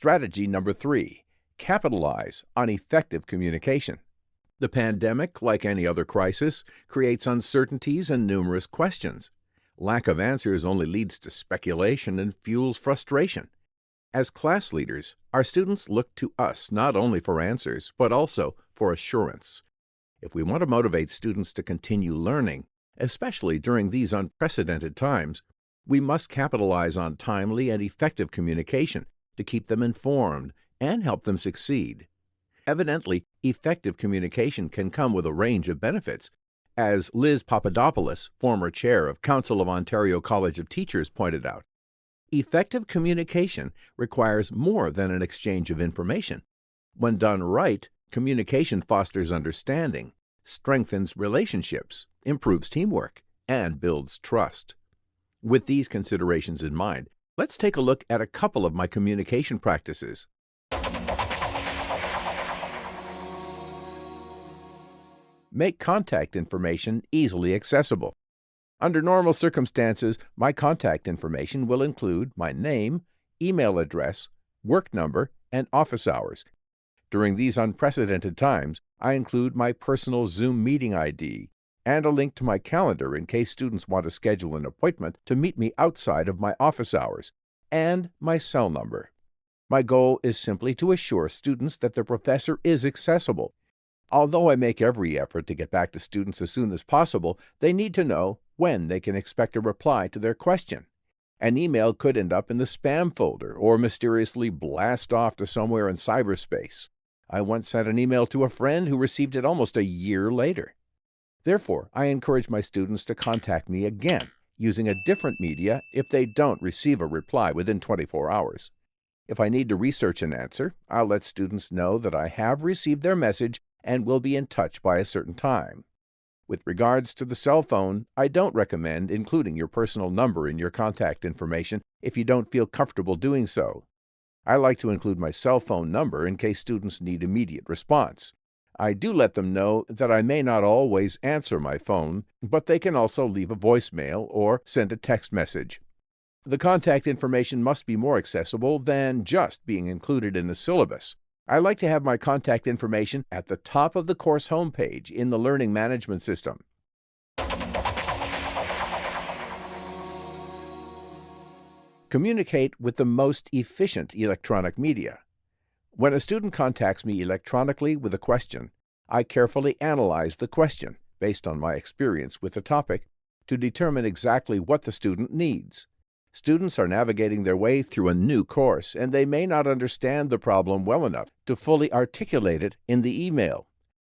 Strategy number 3, capitalize on effective communication. The pandemic, like any other crisis, creates uncertainties and numerous questions. Lack of answers only leads to speculation and fuels frustration. As class leaders, our students look to us not only for answers, but also for assurance. If we want to motivate students to continue learning, especially during these unprecedented times, we must capitalize on timely and effective communication to keep them informed and help them succeed. Evidently, effective communication can come with a range of benefits. As Liz Papadopoulos, former chair of Council of Ontario College of Teachers, pointed out, effective communication requires more than an exchange of information. When done right, communication fosters understanding, strengthens relationships, improves teamwork, and builds trust. With these considerations in mind, let's take a look at a couple of my communication practices. Make contact information easily accessible. Under normal circumstances, my contact information will include my name, email address, work number, and office hours. During these unprecedented times, I include my personal Zoom meeting ID and a link to my calendar in case students want to schedule an appointment to meet me outside of my office hours, and my cell number. My goal is simply to assure students that the professor is accessible. Although I make every effort to get back to students as soon as possible, they need to know when they can expect a reply to their question. An email could end up in the spam folder or mysteriously blast off to somewhere in cyberspace. I once sent an email to a friend who received it almost a year later. Therefore, I encourage my students to contact me again using a different media if they don't receive a reply within 24 hours. If I need to research an answer, I'll let students know that I have received their message and will be in touch by a certain time. With regards to the cell phone, I don't recommend including your personal number in your contact information if you don't feel comfortable doing so. I like to include my cell phone number in case students need immediate response. I do let them know that I may not always answer my phone, but they can also leave a voicemail or send a text message. The contact information must be more accessible than just being included in the syllabus. I like to have my contact information at the top of the course homepage in the learning management system. Communicate with the most efficient electronic media. When a student contacts me electronically with a question, I carefully analyze the question based on my experience with the topic to determine exactly what the student needs. Students are navigating their way through a new course, and they may not understand the problem well enough to fully articulate it in the email.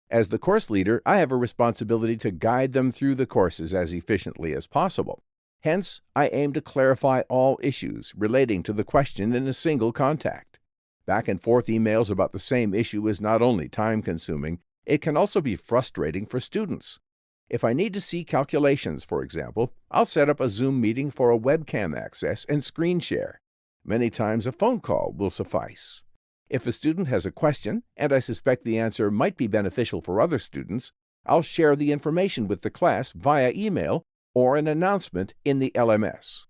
As the course leader, I have a responsibility to guide them through the courses as efficiently as possible. Hence, I aim to clarify all issues relating to the question in a single contact. Back and forth emails about the same issue is not only time-consuming, it can also be frustrating for students. If I need to see calculations, for example, I'll set up a Zoom meeting for a webcam access and screen share. Many times a phone call will suffice. If a student has a question, and I suspect the answer might be beneficial for other students, I'll share the information with the class via email or an announcement in the LMS.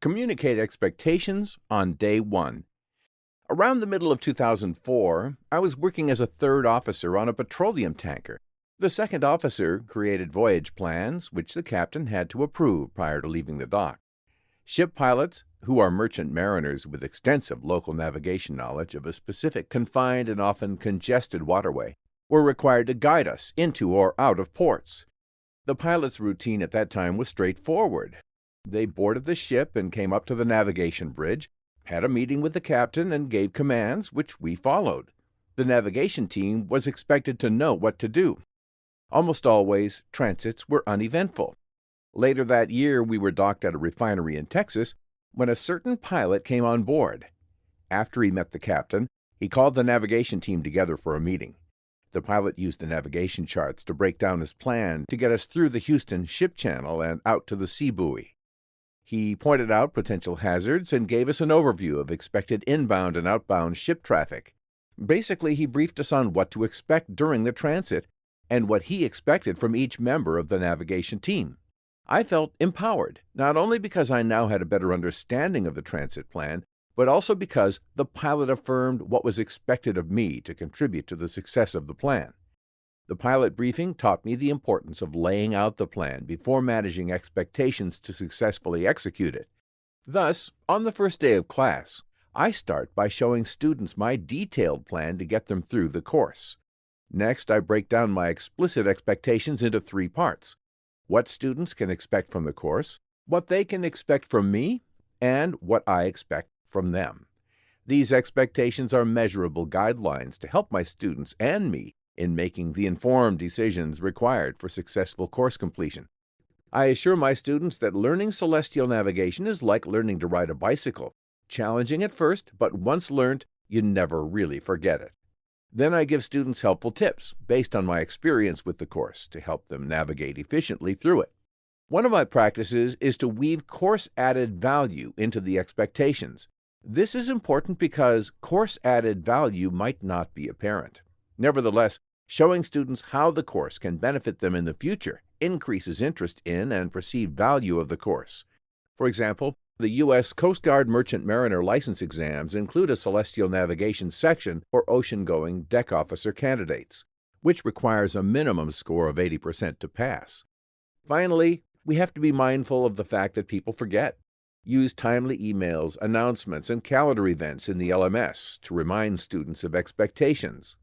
Communicate expectations on day one. Around the middle of 2004, I was working as a third officer on a petroleum tanker. The second officer created voyage plans, which the captain had to approve prior to leaving the dock. Ship pilots, who are merchant mariners with extensive local navigation knowledge of a specific confined and often congested waterway, were required to guide us into or out of ports. The pilot's routine at that time was straightforward. They boarded the ship and came up to the navigation bridge, had a meeting with the captain, and gave commands, which we followed. The navigation team was expected to know what to do. Almost always, transits were uneventful. Later that year, we were docked at a refinery in Texas when a certain pilot came on board. After he met the captain, he called the navigation team together for a meeting. The pilot used the navigation charts to break down his plan to get us through the Houston ship channel and out to the sea buoy. He pointed out potential hazards and gave us an overview of expected inbound and outbound ship traffic. Basically, he briefed us on what to expect during the transit and what he expected from each member of the navigation team. I felt empowered, not only because I now had a better understanding of the transit plan, but also because the pilot affirmed what was expected of me to contribute to the success of the plan. The pilot briefing taught me the importance of laying out the plan before managing expectations to successfully execute it. Thus, on the first day of class, I start by showing students my detailed plan to get them through the course. Next, I break down my explicit expectations into 3 parts: what students can expect from the course, what they can expect from me, and what I expect from them. These expectations are measurable guidelines to help my students and me in making the informed decisions required for successful course completion. I assure my students that learning celestial navigation is like learning to ride a bicycle, challenging at first, but once learned, you never really forget it. Then I give students helpful tips based on my experience with the course to help them navigate efficiently through it. One of my practices is to weave course-added value into the expectations. This is important because course-added value might not be apparent. Nevertheless, showing students how the course can benefit them in the future increases interest in and perceived value of the course. For example, the U.S. Coast Guard Merchant Mariner license exams include a celestial navigation section for ocean-going deck officer candidates, which requires a minimum score of 80% to pass. Finally, we have to be mindful of the fact that people forget. Use timely emails, announcements, and calendar events in the LMS to remind students of expectations.